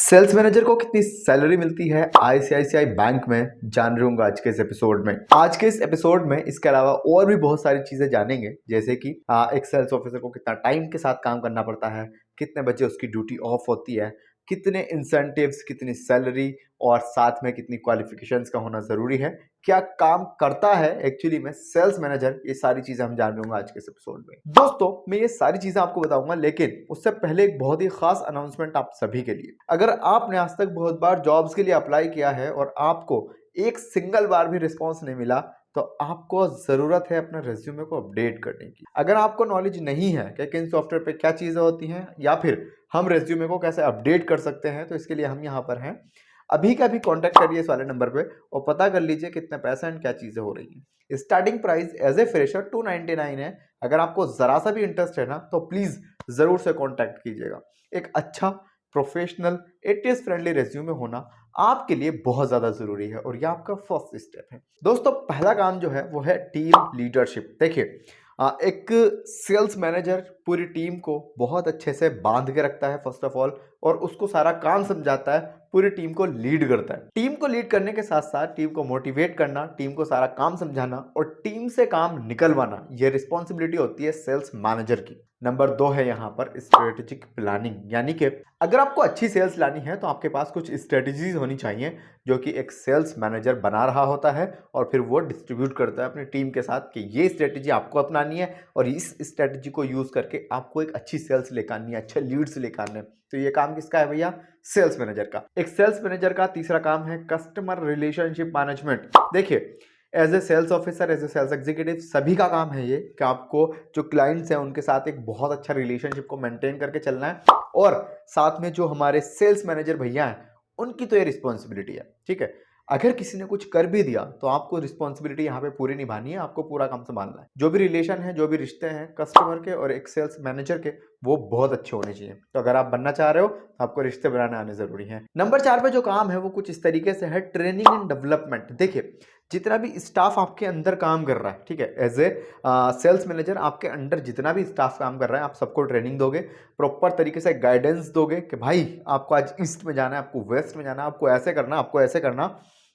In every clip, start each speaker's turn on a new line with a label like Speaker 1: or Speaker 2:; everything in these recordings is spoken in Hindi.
Speaker 1: सेल्स मैनेजर को कितनी सैलरी मिलती है आईसीआईसीआई बैंक में, जान रहे होंगे आज के इस एपिसोड में। आज के इस एपिसोड में इसके अलावा और भी बहुत सारी चीजें जानेंगे, जैसे कि एक सेल्स ऑफिसर को कितना टाइम के साथ काम करना पड़ता है, कितने बजे उसकी ड्यूटी ऑफ होती है, कितने इंसेंटिव्स, कितनी सैलरी और साथ में कितनी क्वालिफिकेशंस का होना जरूरी है, क्या काम करता है एक्चुअली में सेल्स मैनेजर, ये सारी चीजें हम जान लूंगा आज के इस एपिसोड में। दोस्तों मैं ये सारी चीजें आपको बताऊंगा, लेकिन उससे पहले एक बहुत ही खास अनाउंसमेंट आप सभी के लिए। अगर आपने आज तक बहुत बार जॉब्स के लिए अप्लाई किया है और आपको एक सिंगल बार भी रिस्पॉन्स नहीं मिला, तो आपको जरूरत है अपने रेज्यूमे को अपडेट करने की। अगर आपको नॉलेज नहीं है कि किन सॉफ्टवेयर पे क्या चीजें होती हैं या फिर हम रेज्यूमे को कैसे अपडेट कर सकते हैं, तो इसके लिए हम यहाँ पर हैं। अभी का भी कांटेक्ट करिए इस वाले नंबर पे और पता कर लीजिए कितने पैसे एंड क्या चीजें हो रही हैं। Starting price as a fresher 299 है। अगर आपको जरा सा भी इंटरेस्ट है ना, तो प्लीज जरूर से कांटेक्ट कीजिएगा। एक अच्छा प्रोफेशनल एटीएस फ्रेंडली रेज्यूमे होना आपके लिए बहुत ज्यादा जरूरी है और यह आपका फर्स्ट स्टेप है। दोस्तों पहला काम जो है वो है टीम लीडरशिप। देखिए एक सेल्स मैनेजर पूरी टीम को बहुत अच्छे से बांध के रखता है फर्स्ट ऑफ ऑल, और उसको सारा काम समझाता है, पूरी टीम को लीड करता है। टीम को लीड करने के साथ साथ टीम को मोटिवेट करना, टीम को सारा काम समझाना और टीम से काम निकलवाना, यह रिस्पॉन्सिबिलिटी होती है सेल्स मैनेजर की। नंबर 2 है यहाँ पर स्ट्रेटेजिक प्लानिंग, यानी कि अगर आपको अच्छी सेल्स लानी है तो आपके पास कुछ स्ट्रेटेजीज होनी चाहिए जो कि एक सेल्स मैनेजर बना रहा होता है और फिर वो डिस्ट्रीब्यूट करता है अपनी टीम के साथ कि ये स्ट्रेटेजी आपको अपनानी है और इस स्ट्रेटेजी को यूज करके आपको एक अच्छी सेल्स लेकर आनी है, अच्छे लीड्स लेकर आने। तो ये काम किसका है भैया? सेल्स मैनेजर का। एक सेल्स मैनेजर का तीसरा काम है कस्टमर रिलेशनशिप मैनेजमेंट। देखिए as a sales officer, as a sales executive, सभी का काम है ये कि आपको जो क्लाइंट्स हैं उनके साथ एक बहुत अच्छा रिलेशनशिप को मेंटेन करके चलना है, और साथ में जो हमारे सेल्स मैनेजर भैया हैं उनकी तो ये रिस्पॉन्सिबिलिटी है। ठीक है, अगर किसी ने कुछ कर भी दिया तो आपको रिस्पॉन्सिबिलिटी यहाँ पे पूरी निभानी है, आपको पूरा काम संभालना है। जो भी रिलेशन है, जो भी रिश्ते हैं कस्टमर के और एक सेल्स मैनेजर के, वो बहुत अच्छे होने चाहिए। तो अगर आप बनना चाह रहे हो तो आपको रिश्ते बनाने आने जरूरी है। नंबर 4 पे जो काम है वो कुछ इस तरीके से है, ट्रेनिंग एंड डेवलपमेंट। देखिए जितना भी स्टाफ आपके अंदर काम कर रहा है, ठीक है, एज ए सेल्स मैनेजर आपके अंडर जितना भी स्टाफ काम कर रहा है, आप सबको ट्रेनिंग दोगे, प्रॉपर तरीके से गाइडेंस दोगे कि भाई आपको आज ईस्ट में जाना है, आपको वेस्ट में जाना है, आपको ऐसे करना, आपको ऐसे करना।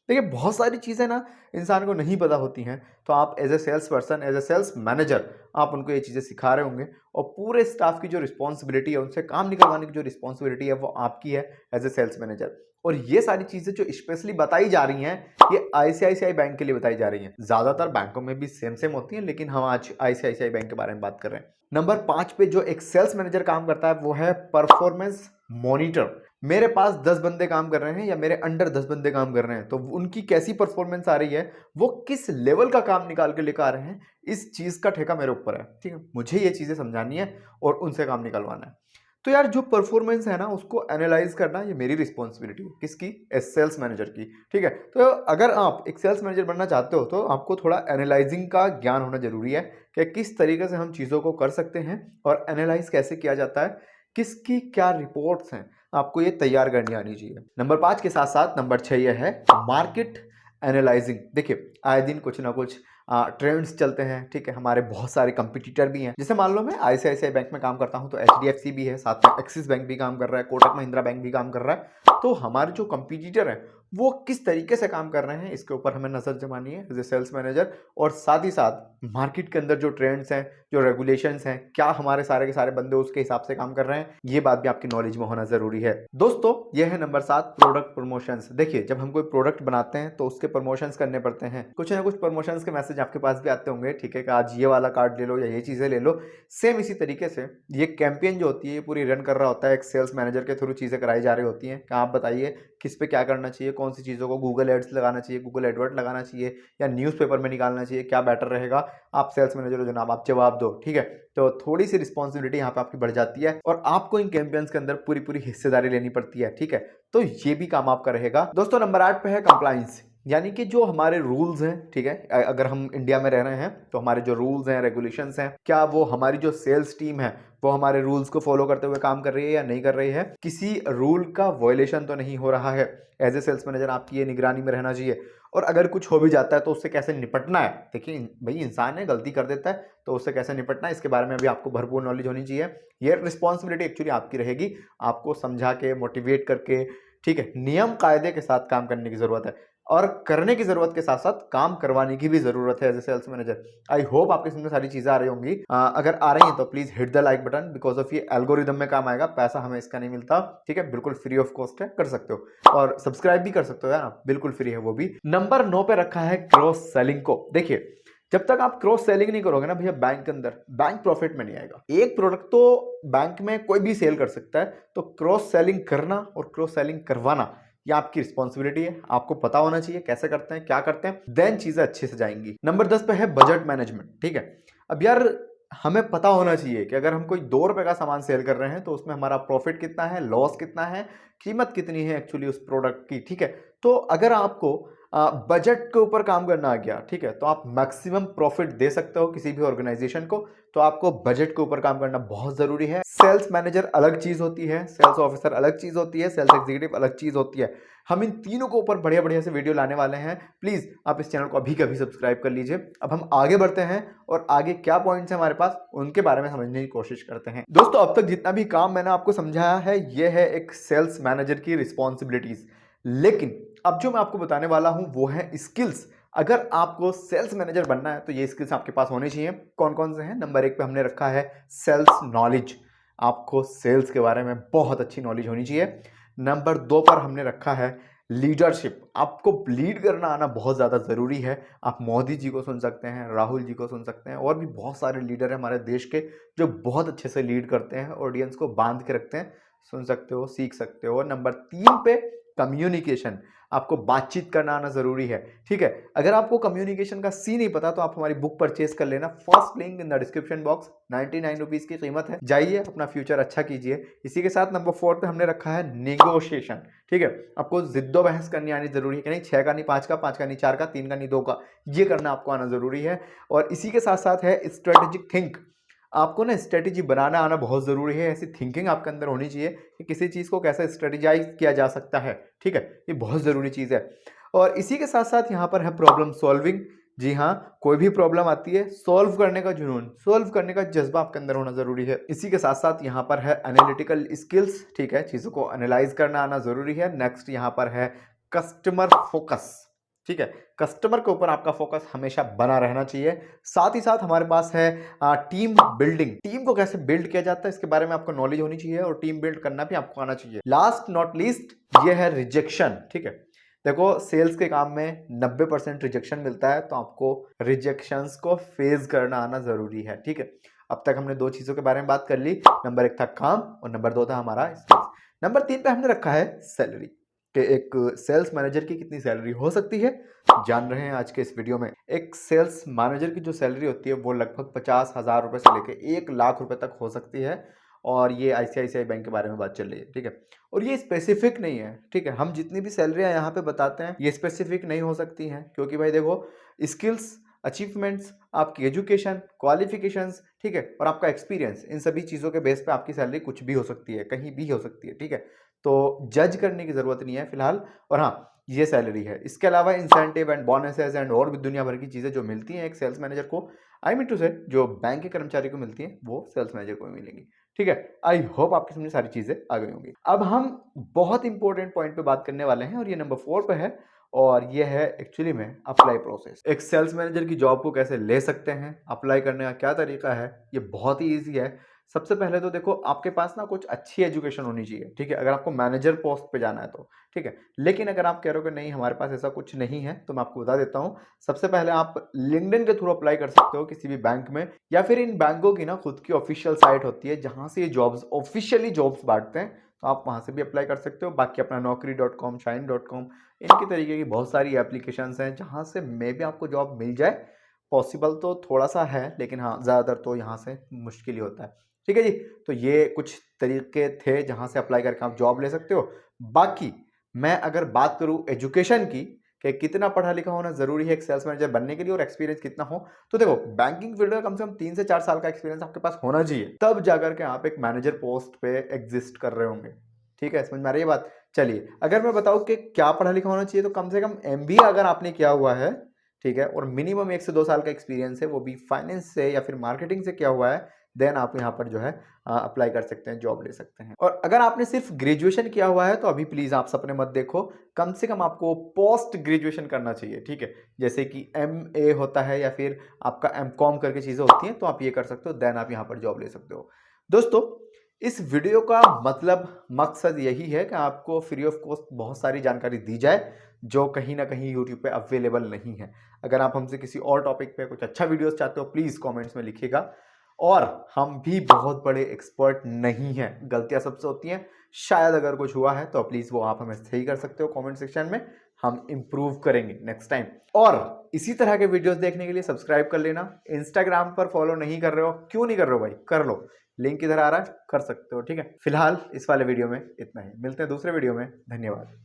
Speaker 1: देखिए बहुत सारी चीज़ें ना इंसान को नहीं पता होती हैं, तो आप as a sales person, as a sales manager, आप उनको ये चीज़ें सिखा रहे होंगे और पूरे स्टाफ की जो रिस्पॉन्सिबिलिटी है, उनसे काम निकलवाने की जो रिस्पॉन्सिबिलिटी है वो आपकी है एज ए सेल्स मैनेजर। और ये सारी चीज़ें जो स्पेशली बताई जा रही हैं, ये आईसीआईसीआई बैंक के लिए बताई जा रही हैं। ज़्यादातर बैंकों में भी सेम सेम होती हैं, लेकिन हम आज आईसीआईसीआई बैंक के बारे में बात कर रहे हैं। नंबर 5 पे जो एक सेल्स मैनेजर काम करता है वो है परफॉर्मेंस मॉनिटर। मेरे पास 10 बंदे काम कर रहे हैं या मेरे अंडर 10 बंदे काम कर रहे हैं, तो उनकी कैसी परफॉर्मेंस आ रही है, वो किस लेवल का काम निकाल के लेकर आ रहे हैं, इस चीज का ठेका मेरे ऊपर है। ठीक है, मुझे ये चीजें समझानी है और उनसे काम निकलवाना है। तो यार जो परफॉर्मेंस है ना उसको एनालाइज करना ये मेरी रिस्पॉन्सिबिलिटी है। किसकी? एज सेल्स मैनेजर की। ठीक है, तो अगर आप एक सेल्स मैनेजर बनना चाहते हो तो आपको थोड़ा एनालाइजिंग का ज्ञान होना जरूरी है कि किस तरीके से हम चीज़ों को कर सकते हैं और एनालाइज कैसे किया जाता है, किसकी क्या रिपोर्ट्स हैं, आपको ये तैयार करनी आनी चाहिए। नंबर 5 के साथ साथ नंबर 6 ये है मार्केट एनालाइजिंग। देखिए आए दिन कुछ ना कुछ ट्रेंड्स चलते हैं। ठीक है, हमारे बहुत सारे कंपटीटर भी हैं। जैसे मान लो मैं आईसीआईसीआई बैंक में काम करता हूं तो एचडीएफसी भी है, साथ में एक्सिस बैंक भी काम कर रहा है, कोटक महिंद्रा बैंक भी काम कर रहा है। तो हमारे जो कंपटीटर हैं वो किस तरीके से काम कर रहे हैं, इसके ऊपर हमें नजर जमानी है एज ए सेल्स मैनेजर। और साथ ही साथ मार्केट के अंदर जो ट्रेंड्स हैं, जो रेगुलेशंस हैं, क्या हमारे सारे के सारे बंदे उसके हिसाब से काम कर रहे हैं, ये बात भी आपकी नॉलेज में होना जरूरी है। दोस्तों ये है नंबर 7 प्रोडक्ट प्रमोशंस। देखिए जब हम कोई प्रोडक्ट बनाते हैं तो उसके प्रमोशंस करने पड़ते हैं, कुछ ना कुछ प्रमोशंस के मैसेज आपके पास भी आते होंगे। ठीक है, कि आज ये वाला कार्ड ले लो या ये चीजें ले लो। सेम इसी तरीके से ये कैंपेन जो होती है ये पूरी रन कर रहा होता है एक सेल्स मैनेजर के थ्रू, चीजें कराई जा रही होती हैं कि आप बताइए किस पे क्या करना चाहिए, कौन सी चीज़ों को गूगल एड्स लगाना चाहिए, गूगल एडवर्ट लगाना चाहिए या न्यूज़पेपर में निकालना चाहिए, क्या बेटर रहेगा। आप सेल्स मैनेजर हो जनाब, आप जवाब दो। ठीक है, तो थोड़ी सी रिस्पॉन्सिबिलिटी यहाँ पे आपकी बढ़ जाती है और आपको इन कैंपेन्स के अंदर पूरी पूरी हिस्सेदारी लेनी पड़ती है। ठीक है, तो ये भी काम आपका रहेगा। दोस्तों नंबर 8 पे है कंप्लाइंस, यानी कि जो हमारे रूल्स हैं। ठीक है, अगर हम इंडिया में रह रहे हैं तो हमारे जो रूल्स हैं, रेगुलेशंस हैं, क्या वो हमारी जो सेल्स टीम है वो हमारे रूल्स को फॉलो करते हुए काम कर रही है या नहीं कर रही है, किसी रूल का वायलेशन तो नहीं हो रहा है। एज ए सेल्स मैनेजर आपकी ये निगरानी में रहना चाहिए। और अगर कुछ हो भी जाता है तो उससे कैसे निपटना है, देखिए भाई इंसान है, गलती कर देता है, तो उससे कैसे निपटना है इसके बारे में भी आपको भरपूर नॉलेज होनी चाहिए। ये रिस्पॉन्सिबिलिटी एक्चुअली आपकी रहेगी, आपको समझा के, मोटिवेट करके, ठीक है, नियम कायदे के साथ काम करने की जरूरत है, और करने की जरूरत के साथ साथ काम करवाने की भी जरूरत है as a sales manager. I hope आपके समझ में सारी चीजें आ रही होंगी। अगर आ रही हैं तो please hit the like button, because of ये एल्गोरिदम में काम आएगा, पैसा हमें इसका नहीं मिलता, ठीक है, बिल्कुल फ्री ऑफ कॉस्ट है, कर सकते हो। और सब्सक्राइब भी कर सकते हो यार, बिल्कुल फ्री है वो भी। नंबर 9 पे रखा है क्रॉस सेलिंग को। देखिए जब तक आप क्रॉस सेलिंग नहीं करोगे ना भैया, बैंक के अंदर बैंक प्रॉफिट में नहीं आएगा। एक प्रोडक्ट तो बैंक में कोई भी सेल कर सकता है, तो क्रॉस सेलिंग करना और क्रॉस सेलिंग करवाना ये आपकी रिस्पॉन्सिबिलिटी है, आपको पता होना चाहिए कैसे करते हैं, क्या करते हैं, देन चीजें अच्छे से जाएंगी। नंबर 10 पे है बजट मैनेजमेंट, ठीक है। अब यार हमें पता होना चाहिए कि अगर हम कोई 2 रुपए का सामान सेल कर रहे हैं तो उसमें हमारा प्रॉफिट कितना है, लॉस कितना है, कीमत कितनी है एक्चुअली उस प्रोडक्ट की, ठीक है। तो अगर आपको बजट के ऊपर काम करना आ गया, ठीक है, तो आप मैक्सिमम प्रॉफिट दे सकते हो किसी भी ऑर्गेनाइजेशन को, तो आपको बजट के ऊपर काम करना बहुत जरूरी है। सेल्स मैनेजर अलग चीज होती है, सेल्स ऑफिसर अलग चीज होती है, सेल्स एग्जीक्यूटिव अलग चीज होती है। हम इन तीनों के ऊपर बढ़िया बढ़िया से वीडियो लाने वाले हैं, प्लीज आप इस चैनल को अभी कभी सब्सक्राइब कर लीजिए। अब हम आगे बढ़ते हैं और आगे क्या पॉइंट्स हैं हमारे पास उनके बारे में समझने की कोशिश करते हैं। दोस्तों अब तक जितना भी काम मैंने आपको समझाया है ये है एक सेल्स मैनेजर की रिस्पॉन्सिबिलिटीज, लेकिन अब जो मैं आपको बताने वाला हूं वो है स्किल्स। अगर आपको सेल्स मैनेजर बनना है तो ये स्किल्स आपके पास होने चाहिए। कौन कौन से हैं? नंबर 1 पे हमने रखा है सेल्स नॉलेज, आपको सेल्स के बारे में बहुत अच्छी नॉलेज होनी चाहिए। नंबर 2 पर हमने रखा है लीडरशिप, आपको लीड करना आना बहुत ज़्यादा ज़रूरी है। आप मोदी जी को सुन सकते हैं, राहुल जी को सुन सकते हैं, और भी बहुत सारे लीडर हैं हमारे देश के जो बहुत अच्छे से लीड करते हैं, ऑडियंस को बांध के रखते हैं, सुन सकते हो, सीख सकते हो। नंबर 3 पे कम्युनिकेशन, आपको बातचीत करना आना जरूरी है, ठीक है। अगर आपको कम्युनिकेशन का सी नहीं पता तो आप हमारी बुक परचेज कर लेना, first link in the description box, 99 rupees की कीमत है, जाइए अपना फ्यूचर अच्छा कीजिए। इसी के साथ नंबर 4 पे हमने रखा है नेगोशिएशन, ठीक है। आपको जिद्दो बहस करनी आनी जरूरी है कि नहीं, 6 का नहीं 5 का, 5 का नहीं 4 का, 3 का नहीं 2 का, ये करना आपको आना जरूरी है। और इसी के साथ साथ है स्ट्रेटेजिक थिंक, आपको ना स्ट्रेटेजी बनाना आना बहुत ज़रूरी है। ऐसी थिंकिंग आपके अंदर होनी चाहिए कि किसी चीज़ को कैसे स्ट्रेटेजाइज किया जा सकता है, ठीक है, ये बहुत ज़रूरी चीज़ है। और इसी के साथ साथ यहाँ पर है प्रॉब्लम सॉल्विंग। जी हाँ, कोई भी प्रॉब्लम आती है, सॉल्व करने का जुनून, सॉल्व करने का जज्बा आपके अंदर होना ज़रूरी है। इसी के साथ साथ यहाँ पर है एनालिटिकल स्किल्स, ठीक है, चीज़ों को एनालाइज करना आना ज़रूरी है। नेक्स्ट यहाँ पर है कस्टमर फोकस, ठीक है, कस्टमर के ऊपर आपका फोकस हमेशा बना रहना चाहिए। साथ ही साथ हमारे पास है टीम बिल्डिंग, टीम को कैसे बिल्ड किया जाता है इसके बारे में आपको नॉलेज होनी चाहिए, और टीम बिल्ड करना भी आपको आना चाहिए। लास्ट नॉट लीस्ट ये है रिजेक्शन, ठीक है। देखो सेल्स के काम में 90% रिजेक्शन मिलता है, तो आपको रिजेक्शंस को फेस करना आना जरूरी है, ठीक है। अब तक हमने 2 चीजों के बारे में बात कर ली, नंबर 1 था काम और नंबर 2 था हमारा स्किल्स। नंबर 3 पे हमने रखा है सैलरी, कि एक सेल्स मैनेजर की कितनी सैलरी हो सकती है, जान रहे हैं आज के इस वीडियो में। एक सेल्स मैनेजर की जो सैलरी होती है वो लगभग 50,000 रुपए से लेके 1 लाख रुपए तक हो सकती है, और ये आईसीआईसीआई बैंक के बारे में बात चल रही है, ठीक है। और ये स्पेसिफिक नहीं है, ठीक है, हम जितनी भी सैलरियां यहाँ पे बताते हैं ये स्पेसिफिक नहीं हो सकती हैं, क्योंकि भाई देखो स्किल्स, अचीवमेंट्स, आपकी एजुकेशन, क्वालिफिकेशंस, ठीक है, और आपका एक्सपीरियंस, इन सभी चीज़ों के बेस पे आपकी सैलरी कुछ भी हो सकती है, कहीं भी हो सकती है, ठीक है। तो जज करने की ज़रूरत नहीं है फिलहाल। और हाँ, ये सैलरी है, इसके अलावा इंसेंटिव एंड बोनसेस एंड और भी दुनिया भर की चीज़ें जो मिलती हैं एक सेल्स मैनेजर को, आई मीन टू से जो बैंक के कर्मचारी को मिलती हैं वो सेल्स मैनेजर को भी मिलेंगी, ठीक है। आई होप आपकी समझ सारी चीज़ें आ गई होंगी। अब हम बहुत इंपॉर्टेंट पॉइंट पे बात करने वाले हैं, और ये नंबर 4 पे है, और ये है एक्चुअली में अप्लाई प्रोसेस। एक सेल्स मैनेजर की जॉब को कैसे ले सकते हैं, अप्लाई करने का क्या तरीका है, ये बहुत ही ईजी है। सबसे पहले तो देखो आपके पास ना कुछ अच्छी एजुकेशन होनी चाहिए, ठीक है, अगर आपको मैनेजर पोस्ट पे जाना है तो, ठीक है। लेकिन अगर आप कह रहे हो कि नहीं हमारे पास ऐसा कुछ नहीं है, तो मैं आपको बता देता हूँ। सबसे पहले आप लिंक्डइन के थ्रू अप्लाई कर सकते हो किसी भी बैंक में, या फिर इन बैंकों की ना खुद की ऑफिशियल साइट होती है जहां से ये जॉब्स ऑफिशियली जॉब्स बांटते हैं, तो आप वहां से भी अप्लाई कर सकते हो। बाकी अपना naukri.com, shine.com, इनकी तरीके की बहुत सारी एप्लीकेशंस हैं जहां से मे भी आपको जॉब मिल जाए। पॉसिबल तो थोड़ा सा है, लेकिन हाँ ज़्यादातर तो यहाँ से मुश्किल ही होता है, ठीक है जी। तो ये कुछ तरीके थे जहां से अप्लाई करके आप जॉब ले सकते हो। बाकी मैं अगर बात करूं एजुकेशन की, कि कितना पढ़ा लिखा होना जरूरी है एक सेल्स मैनेजर बनने के लिए और एक्सपीरियंस कितना हो। तो देखो, बैंकिंग फील्ड का कम से कम 3 से 4 साल का एक्सपीरियंस आपके पास होना चाहिए, तब जाकर के आप एक मैनेजर पोस्ट पे एग्जिस्ट कर रहे होंगे। ठीक है, समझ में आ रही है बात। चलिए, अगर मैं बताऊं कि क्या पढ़ा लिखा होना चाहिए, तो कम से कम MBA अगर आपने किया हुआ है, ठीक है, और मिनिमम 1 से 2 साल का एक्सपीरियंस है, वो भी फाइनेंस से या फिर मार्केटिंग से किया हुआ है, देन आप यहाँ पर जो है अप्लाई कर सकते हैं, जॉब ले सकते हैं। और अगर आपने सिर्फ ग्रेजुएशन किया हुआ है तो अभी प्लीज आप सपने मत देखो, कम से कम आपको पोस्ट ग्रेजुएशन करना चाहिए। ठीक है, जैसे कि MA होता है या फिर आपका MCOM करके चीजें होती हैं, तो आप ये कर सकते हो, देन आप यहाँ पर जॉब ले सकते हो। दोस्तों, इस वीडियो का मतलब मकसद यही है कि आपको फ्री ऑफ कॉस्ट बहुत सारी जानकारी दी जाए जो कहीं ना कहीं यूट्यूब पे अवेलेबल नहीं है। अगर आप हमसे किसी और टॉपिक पे कुछ अच्छा वीडियोस चाहते हो, प्लीज कमेंट्स में लिखिएगा। और हम भी बहुत बड़े एक्सपर्ट नहीं हैं, गलतियां सबसे होती हैं, शायद अगर कुछ हुआ है तो प्लीज वो आप हमें सही कर सकते हो कमेंट सेक्शन में, हम इंप्रूव करेंगे नेक्स्ट टाइम। और इसी तरह के वीडियोस देखने के लिए सब्सक्राइब कर लेना। इंस्टाग्राम पर फॉलो नहीं कर रहे हो, क्यों नहीं कर रहे हो भाई, कर लो, लिंक इधर आ रहा है, कर सकते हो। ठीक है, फिलहाल इस वाले वीडियो में इतना ही, मिलते हैं दूसरे वीडियो में, धन्यवाद।